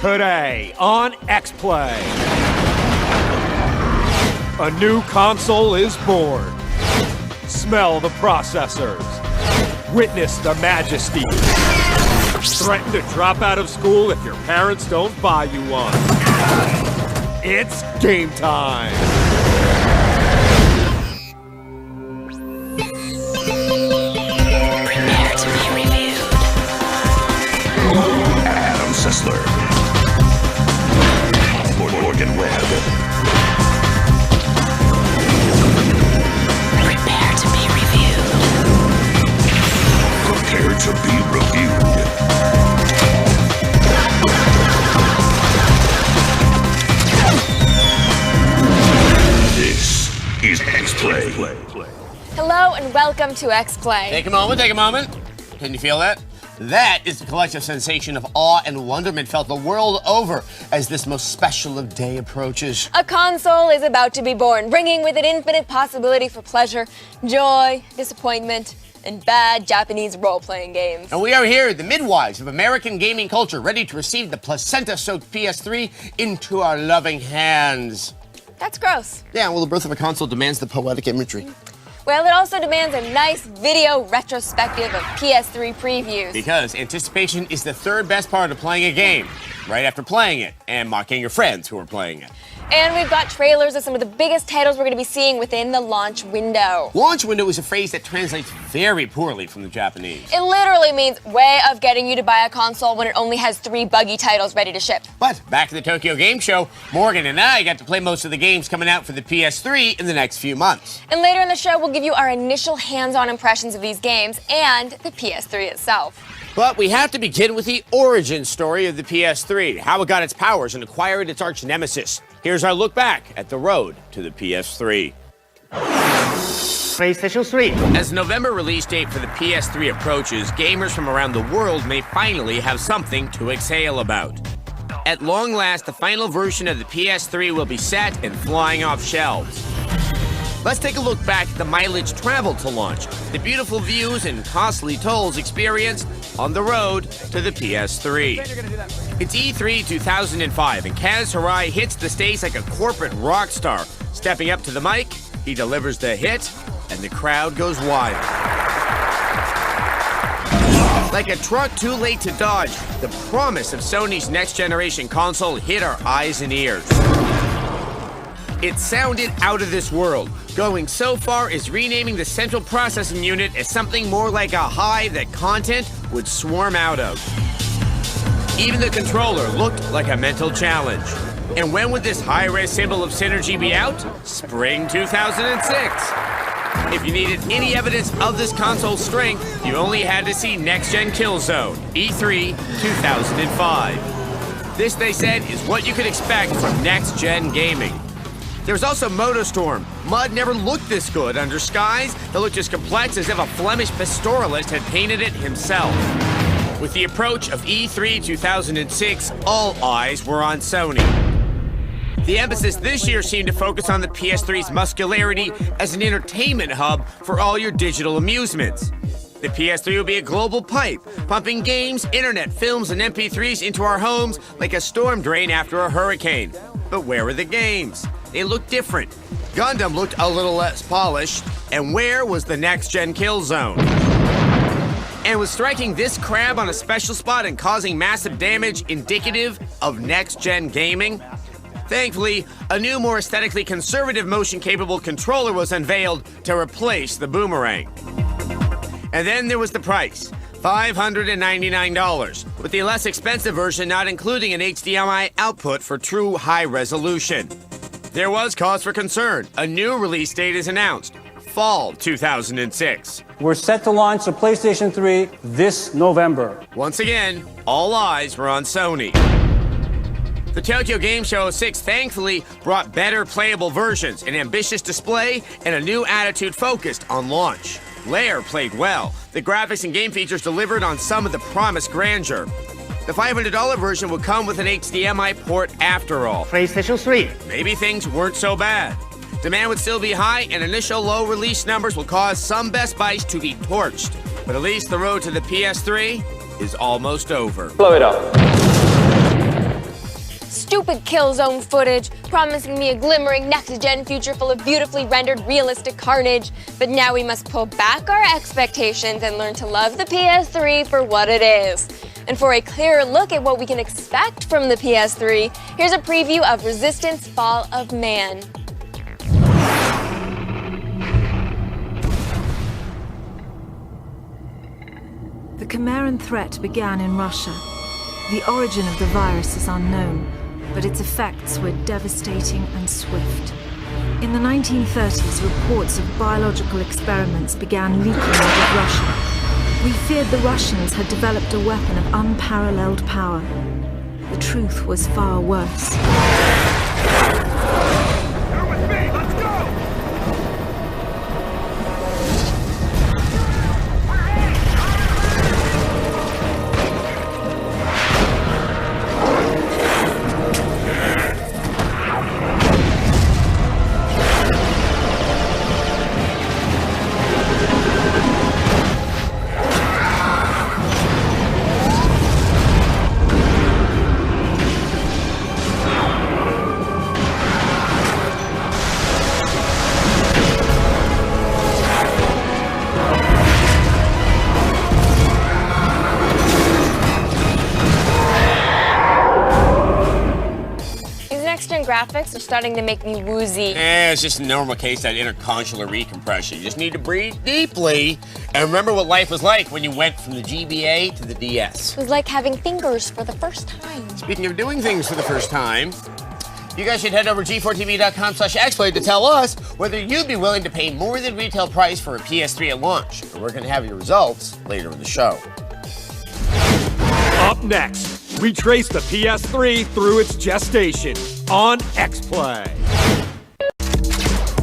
Today on X-Play, a new console is born. Smell the processors. Witness the majesty. Threaten to drop out of school if your parents don't buy you one. It's game time. Prepare to be reviewed. Adam Sessler. Morgan Webb. Prepare to be reviewed. Prepare to be reviewed. This is X-Play. Hello and welcome to X-Play. Take a moment. Can you feel that? That is the collective sensation of awe and wonderment felt the world over as this most special of day approaches. A console is about to be born, bringing with it infinite possibility for pleasure, joy, disappointment, and bad Japanese role-playing games. And we are here, the midwives of American gaming culture, ready to receive the placenta-soaked PS3 into our loving hands. That's gross. Yeah, well, the birth of a console demands the poetic imagery. Well, it also demands a nice video retrospective of PS3 previews. Because anticipation is the third best part of playing a game, right after playing it and mocking your friends who are playing it. And we've got trailers of some of the biggest titles we're going to be seeing within the launch window. Launch window is a phrase that translates very poorly from the Japanese. It literally means way of getting you to buy a console when it only has 3 buggy titles ready to ship. But back to the Tokyo Game Show, Morgan and I got to play most of the games coming out for the PS3 in the next few months. And later in the show, we'll give you our initial hands-on impressions of these games and the PS3 itself. But we have to begin with the origin story of the PS3, how it got its powers and acquired its arch nemesis. Here's our look back at the road to the PS3. PlayStation 3. As the November release date for the PS3 approaches, gamers from around the world may finally have something to exhale about. At long last, the final version of the PS3 will be set and flying off shelves. Let's take a look back at the mileage traveled to launch, the beautiful views and costly tolls experienced on the road to the PS3. It's E3 2005, and Kaz Hirai hits the stage like a corporate rock star. Stepping up to the mic, he delivers the hit, and the crowd goes wild. Like a truck too late to dodge, the promise of Sony's next-generation console hit our eyes and ears. It sounded out of this world, going so far as renaming the central processing unit as something more like a hive that content would swarm out of. Even the controller looked like a mental challenge. And when would this high-res symbol of synergy be out? Spring 2006. If you needed any evidence of this console's strength, you only had to see Next Gen Killzone, E3 2005. This, they said, is what you could expect from Next Gen gaming. There was also MotoStorm. Mud never looked this good under skies that looked as complex as if a Flemish pastoralist had painted it himself. With the approach of E3 2006, all eyes were on Sony. The emphasis this year seemed to focus on the PS3's muscularity as an entertainment hub for all your digital amusements. The PS3 will be a global pipe, pumping games, internet, films, and MP3s into our homes like a storm drain after a hurricane. But where were the games? They looked different. Gundam looked a little less polished. And where was the next-gen Killzone? And was striking this crab on a special spot and causing massive damage indicative of next-gen gaming? Thankfully, a new, more aesthetically conservative motion-capable controller was unveiled to replace the boomerang. And then there was the price, $599, with the less expensive version not including an HDMI output for true high resolution. There was cause for concern. A new release date is announced, fall 2006. We're set to launch the PlayStation 3 this November. Once again, all eyes were on Sony. The Tokyo Game Show 06 thankfully brought better playable versions, an ambitious display, and a new attitude focused on launch. Lair played well. The graphics and game features delivered on some of the promised grandeur. The $500 version would come with an HDMI port after all. PlayStation 3. Maybe things weren't so bad. Demand would still be high, and initial low release numbers will cause some Best Buys to be torched. But at least the road to the PS3 is almost over. Blow it up. stupid Killzone footage, promising me a glimmering next-gen future full of beautifully rendered realistic carnage. But now we must pull back our expectations and learn to love the PS3 for what it is. And for a clearer look at what we can expect from the PS3, here's a preview of Resistance: Fall of Man. The Chimeran threat began in Russia. The origin of the virus is unknown, but its effects were devastating and swift. In the 1930s, reports of biological experiments began leaking out of Russia. We feared the Russians had developed a weapon of unparalleled power. The truth was far worse. You're with me, let's go! Graphics are starting to make me woozy. It's just a normal case of interconsular recompression. You just need to breathe deeply and remember what life was like when you went from the GBA to the DS. It was like having fingers for the first time. Speaking of doing things for the first time, you guys should head over to g4tv.com/exploit to tell us whether you'd be willing to pay more than retail price for a PS3 at launch. We're going to have your results later in the show. Up next, we trace the PS3 through its gestation on X-Play.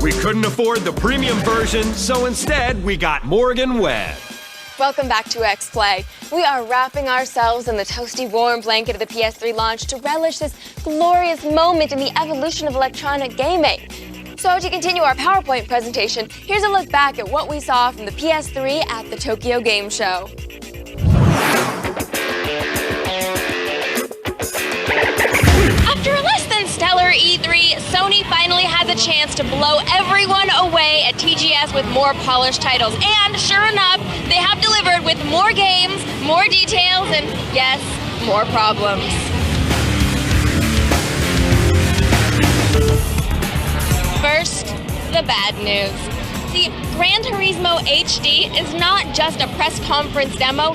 We couldn't afford the premium version, so instead we got Morgan Webb. Welcome back to X-Play. We are wrapping ourselves in the toasty warm blanket of the PS3 launch to relish this glorious moment in the evolution of electronic gaming. So to continue our PowerPoint presentation, here's a look back at what we saw from the PS3 at the Tokyo Game Show. After a less than stellar E3, Sony finally has a chance to blow everyone away at TGS with more polished titles. And sure enough, they have delivered with more games, more details, and yes, more problems. First, the bad news. See, Gran Turismo HD is not just a press conference demo.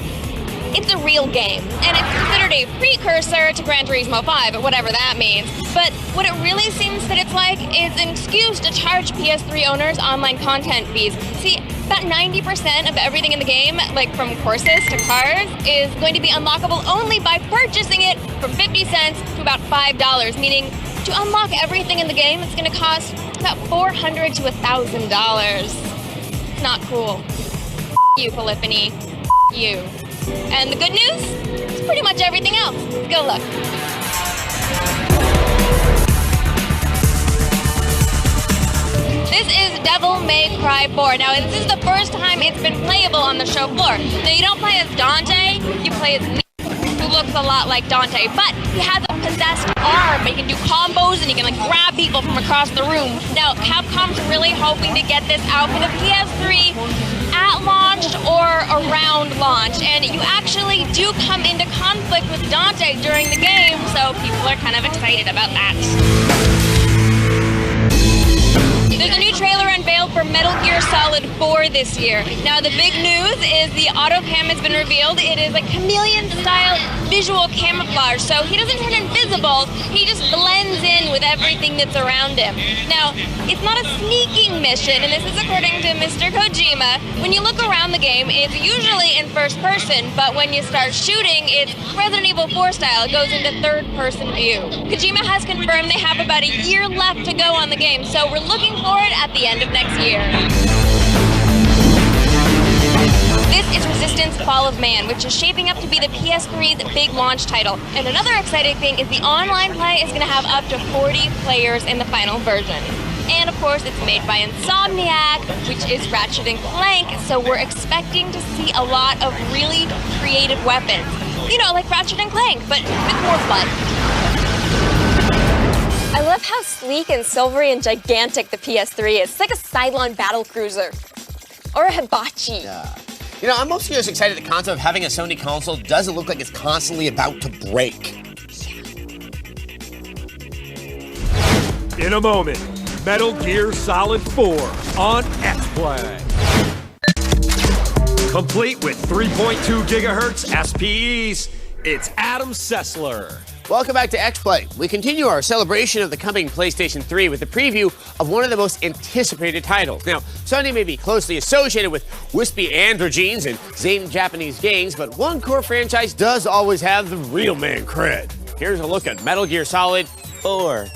It's a real game, and it's considered a precursor to Gran Turismo 5, whatever that means. But what it really seems that it's like is an excuse to charge PS3 owners online content fees. See, about 90% of everything in the game, like from courses to cars, is going to be unlockable only by purchasing it from 50 cents to about $5, meaning to unlock everything in the game, it's going to cost about $400 to $1,000. It's not cool. You, Polyphony. You. And the good news? It's pretty much everything else. Go look. This is Devil May Cry 4. Now, this is the first time it's been playable on the show floor. Now, you don't play as Dante, you play as me, who looks a lot like Dante, but he has a possessed arm. He can do combos and he can like grab people from across the room. Now, Capcom's really hoping to get this out for the PS3 at launch or around launch, and you actually do come into conflict with Dante during the game, so people are kind of excited about that. There's a new trailer unveiled for Metal Gear Solid 4 this year. Now, the big news is the autocam has been revealed. It is a chameleon-style visual camouflage, so he doesn't turn invisible, he just blends in with everything that's around him. Now, it's not a sneaking mission, and this is according to Mr. Kojima. When you look around the game, it's usually in first person, but when you start shooting, it's Resident Evil 4 style. It goes into third-person view. Kojima has confirmed they have about a year left to go on the game, so we're looking for it at the end of next year. This is Resistance: Fall of Man, which is shaping up to be the PS3's big launch title. And another exciting thing is the online play is going to have up to 40 players in the final version. And of course, it's made by Insomniac, which is Ratchet & Clank, so we're expecting to see a lot of really creative weapons. You know, like Ratchet & Clank, but with more blood. I love how sleek and silvery and gigantic the PS3 is. It's like a Cylon battle cruiser. Or a hibachi. Yeah. You know, I'm mostly just excited the concept of having a Sony console doesn't look like it's constantly about to break. In a moment, Metal Gear Solid 4 on X-Play. Complete with 3.2 gigahertz SPEs, it's Adam Sessler. Welcome back to X-Play. We continue our celebration of the coming PlayStation 3 with a preview of one of the most anticipated titles. Now, Sony may be closely associated with wispy androgynes and zany Japanese gangs, but one core franchise does always have the real man cred. Here's a look at Metal Gear Solid 4.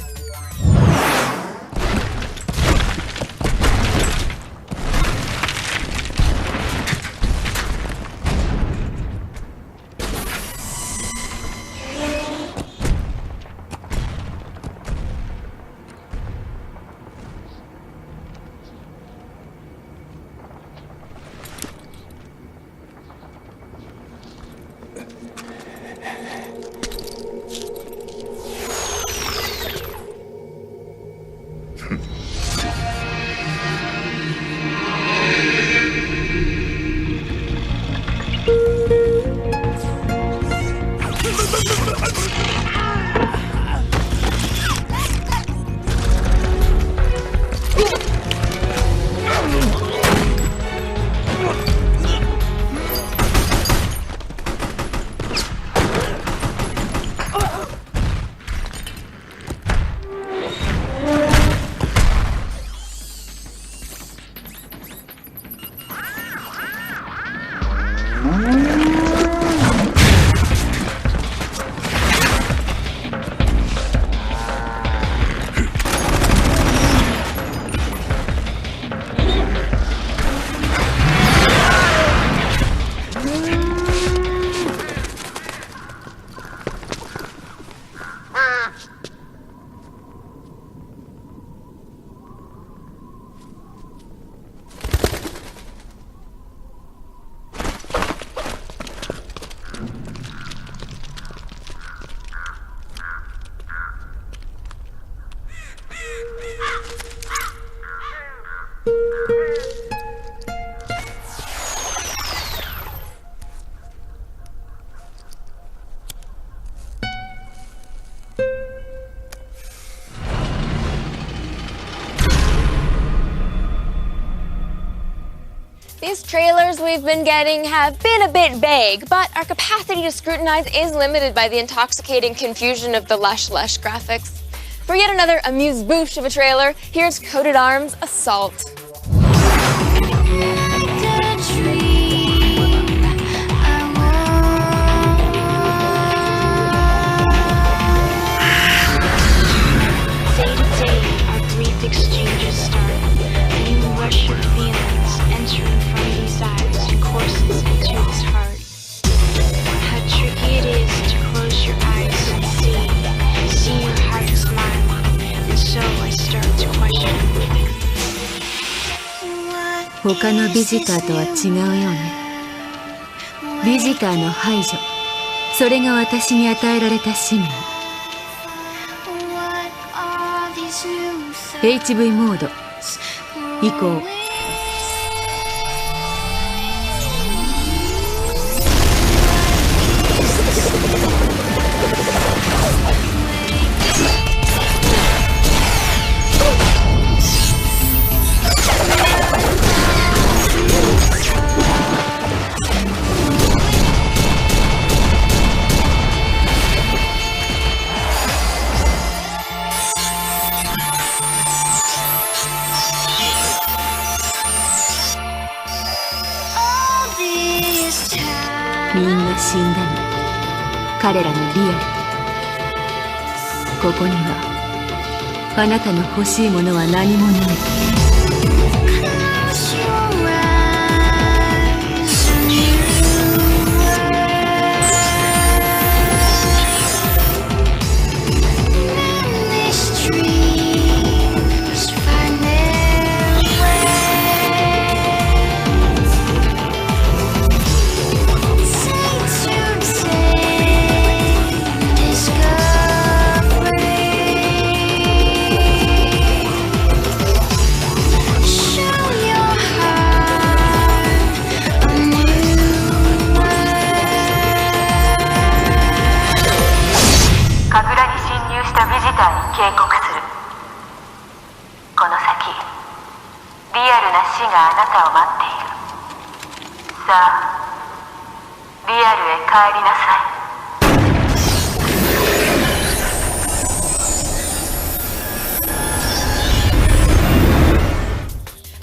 These trailers we've been getting have been a bit vague, but our capacity to scrutinize is limited by the intoxicating confusion of the lush graphics. For yet another amuse-bouche of a trailer, here's Coated Arms Assault. Day to day, our brief exchanges start. A new rush of feelings entering from these eyes and courses into his heart. How tricky it is to close your eyes and see your heart smile, and so I start to question. 他のビジターとは違うよね。ビジターの排除、それが私に与えられた使命。HV モード移行。みんな死んだの。彼らのリアル。ここにはあなたの欲しいものは何もない。神楽に侵入したビジターに警告する。この先、リアルな死があなたを待っている。さあ、リアルへ帰りなさい。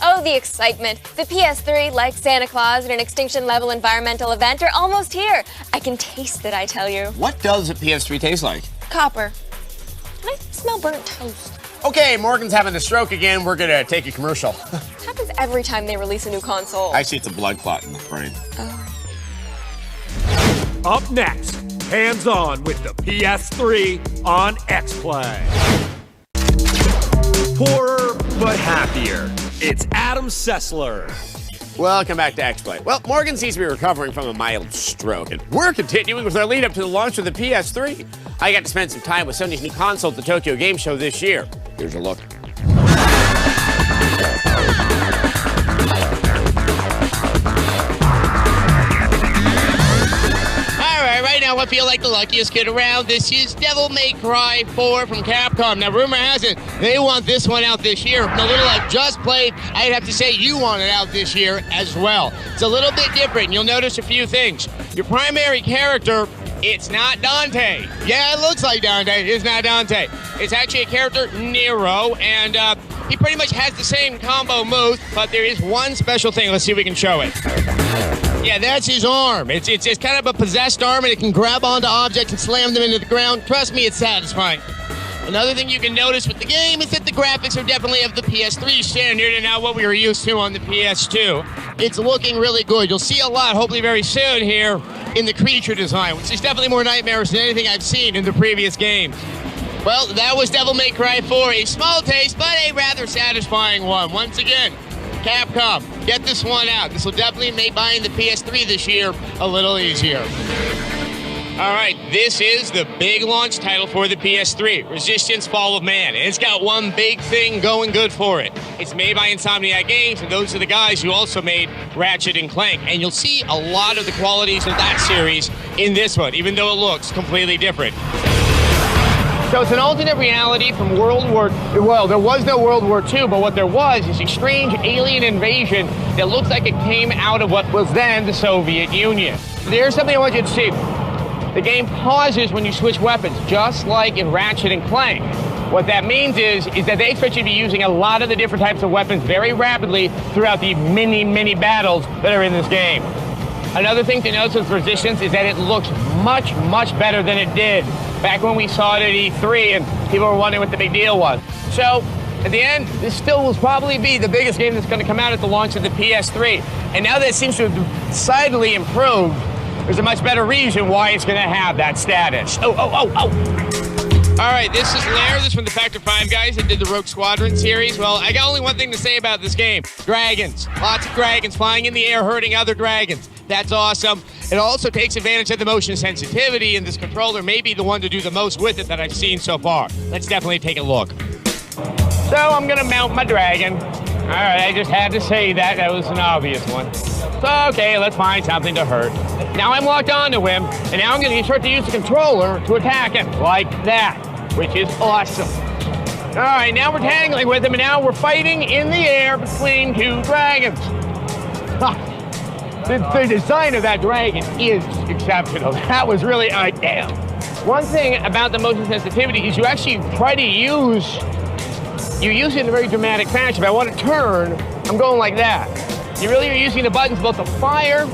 Oh, the excitement. The PS3, like Santa Claus at an extinction-level environmental event, are almost here. I can taste it, I tell you. What does a PS3 taste like? Copper. I smell burnt toast. Okay, Morgan's having a stroke again. We're gonna take a commercial. It happens every time they release a new console. Actually, it's a blood clot in the brain. Up next, hands-on with the PS3 on X-Play. Poorer but happier. It's Adam Sessler. Welcome back to X-Play. Well, Morgan seems to be recovering from a mild stroke, and we're continuing with our lead up to the launch of the PS3. I got to spend some time with Sony's new console at the Tokyo Game Show this year. Here's a look. Right now I feel like the luckiest kid around. This is Devil May Cry 4 from Capcom. Now, rumor has it, they want this one out this year. The little I've just played, I'd have to say you want it out this year as well. It's a little bit different. You'll notice a few things. Your primary character, it's not Dante. Yeah, it looks like Dante. It's not Dante. It's actually a character, Nero, and he pretty much has the same combo moves, but there is one special thing. Let's see if we can show it. Yeah, that's his arm. It's kind of a possessed arm, and it can grab onto objects and slam them into the ground. Trust me, it's satisfying. Another thing you can notice with the game is that the graphics are definitely of the PS3 standard and not what we were used to on the PS2. It's looking really good. You'll see a lot, hopefully very soon here, in the creature design, which is definitely more nightmarish than anything I've seen in the previous games. Well, that was Devil May Cry 4. A small taste, but a rather satisfying one. Once again, Capcom, get this one out. This will definitely make buying the PS3 this year a little easier. All right, this is the big launch title for the PS3, Resistance Fall of Man. And it's got one big thing going good for it. It's made by Insomniac Games, and those are the guys who also made Ratchet and Clank. And you'll see a lot of the qualities of that series in this one, even though it looks completely different. So it's an alternate reality from World War... Well, there was no World War II, but what there was is a strange alien invasion that looks like it came out of what was then the Soviet Union. There's something I want you to see. The game pauses when you switch weapons, just like in Ratchet and Clank. What that means is that they expect you to be using a lot of the different types of weapons very rapidly throughout the many battles that are in this game. Another thing to notice with Resistance is that it looks much better than it did back when we saw it at E3 and people were wondering what the big deal was. So, at the end, this still will probably be the biggest game that's going to come out at the launch of the PS3. And now that it seems to have decidedly improved, there's a much better reason why it's going to have that status. Oh. All right, this is Lair. This is from the Factor 5 guys that did the Rogue Squadron series. Well, I got only one thing to say about this game. Dragons. Lots of dragons flying in the air, hurting other dragons. That's awesome. It also takes advantage of the motion sensitivity, and this controller may be the one to do the most with it that I've seen so far. Let's definitely take a look. So I'm going to mount my dragon. All right, I just had to say that. That was an obvious one. So, okay, let's find something to hurt. Now I'm locked onto him, and now I'm going to start to use the controller to attack him, like that, which is awesome. All right, now we're tangling with him, and now we're fighting in the air between two dragons. The design of that dragon is exceptional. That was really, damn. One thing about the motion sensitivity is you actually try to use it in a very dramatic fashion. If I want to turn, I'm going like that. You really are using the buttons both to fire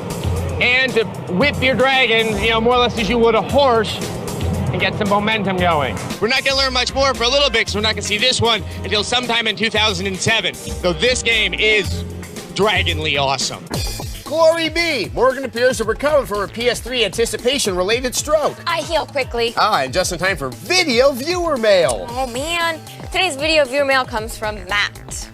and to whip your dragon, more or less as you would a horse, and get some momentum going. We're not going to learn much more for a little bit, because we're not going to see this one until sometime in 2007. So this game is dragonly awesome. Glory be! Morgan appears to recover from her PS3 anticipation-related stroke. I heal quickly. And just in time for video viewer mail. Oh man, today's video viewer mail comes from Matt.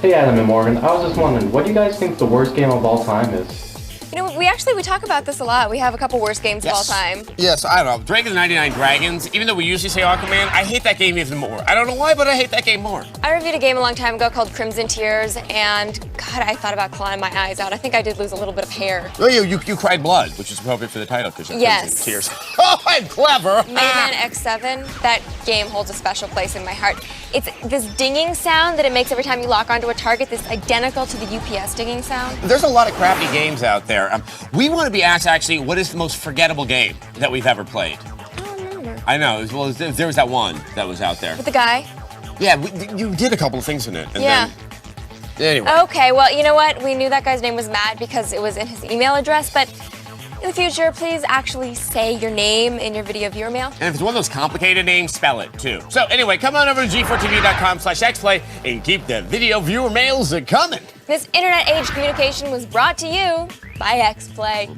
Hey Adam and Morgan, I was just wondering, what do you guys think the worst game of all time is? You know, we talk about this a lot. We have a couple worst games of all time. Yes, I don't know. Drake and the 99 Dragons, even though we usually say Aquaman, I hate that game even more. I don't know why, but I hate that game more. I reviewed a game a long time ago called Crimson Tears, and God, I thought about clawing my eyes out. I think I did lose a little bit of hair. Oh, you cried blood, which is appropriate for the title, because yes. Tears. Oh, I'm clever. Mega Man X7, that game holds a special place in my heart. It's this dinging sound that it makes every time you lock onto a target that's identical to the UPS dinging sound. There's a lot of crappy games out there. We want to be asked, actually, what is the most forgettable game that we've ever played? I don't remember. I know. Well, there was that one that was out there. With the guy? Yeah, you did a couple of things in it. And yeah. Then, anyway. Okay, well, you know what? We knew that guy's name was Matt because it was in his email address, but in the future, please actually say your name in your video viewer mail. And if it's one of those complicated names, spell it, too. So anyway, come on over to g4tv.com/xplay and keep the video viewer mails coming. This internet age communication was brought to you by XPlay.